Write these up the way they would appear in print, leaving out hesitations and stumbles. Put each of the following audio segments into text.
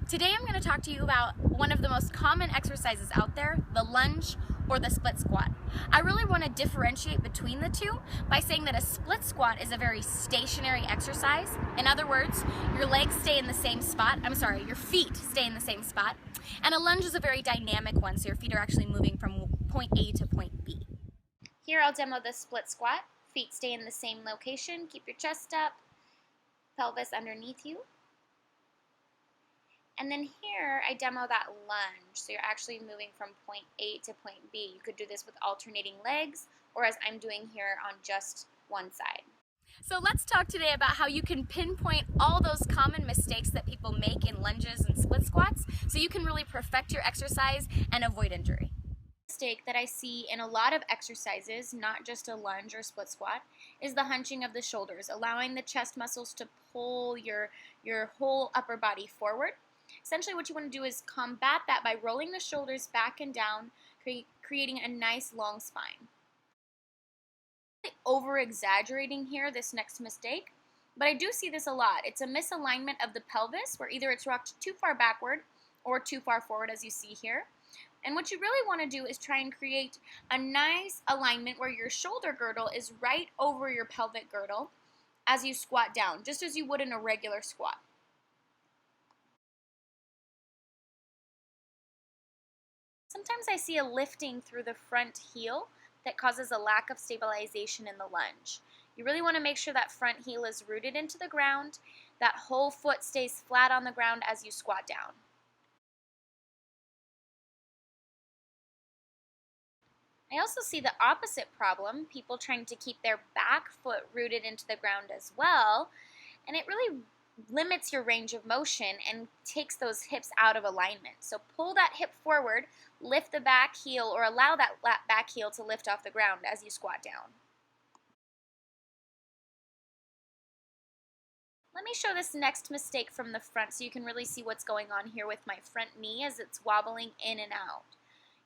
Today I'm going to talk to you about one of the most common exercises out there, the lunge or the split squat. I really want to differentiate between the two by saying that a split squat is a very stationary exercise. In other words, your legs stay in the same spot, your feet stay in the same spot. And a lunge is a very dynamic one, so your feet are actually moving from point A to point B. Here I'll demo the split squat. Feet stay in the same location, keep your chest up, pelvis underneath you. And then here, I demo that lunge. So you're actually moving from point A to point B. You could do this with alternating legs, or as I'm doing here on just one side. So let's talk today about how you can pinpoint all those common mistakes that people make in lunges and split squats, so you can really perfect your exercise and avoid injury. Mistake that I see in a lot of exercises, not just a lunge or split squat, is the hunching of the shoulders, allowing the chest muscles to pull your whole upper body forward. Essentially what you want to do is combat that by rolling the shoulders back and down, creating a nice long spine. Over-exaggerating here, this next mistake, but I do see this a lot. It's a misalignment of the pelvis where either it's rocked too far backward or too far forward, as you see here. And what you really want to do is try and create a nice alignment where your shoulder girdle is right over your pelvic girdle as you squat down, just as you would in a regular squat. Sometimes I see a lifting through the front heel that causes a lack of stabilization in the lunge. You really want to make sure that front heel is rooted into the ground, that whole foot stays flat on the ground as you squat down. I also see the opposite problem, people trying to keep their back foot rooted into the ground as well, and it really limits your range of motion and takes those hips out of alignment. So pull that hip forward, lift the back heel, or allow that back heel to lift off the ground as you squat down. Let me show this next mistake from the front so you can really see what's going on here with my front knee as it's wobbling in and out.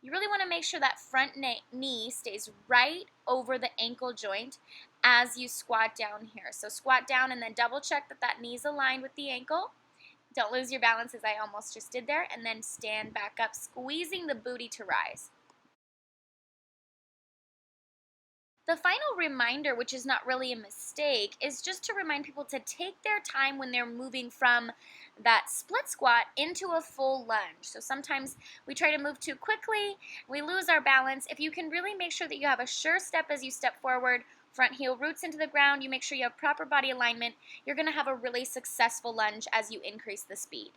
You really want to make sure that front knee stays right over the ankle joint as you squat down here. So squat down and then double check that that knee's aligned with the ankle. Don't lose your balance as I almost just did there, and then stand back up, squeezing the booty to rise. The final reminder, which is not really a mistake, is just to remind people to take their time when they're moving from that split squat into a full lunge. So sometimes we try to move too quickly, we lose our balance. If you can really make sure that you have a sure step as you step forward, front heel roots into the ground, you make sure you have proper body alignment, you're going to have a really successful lunge as you increase the speed.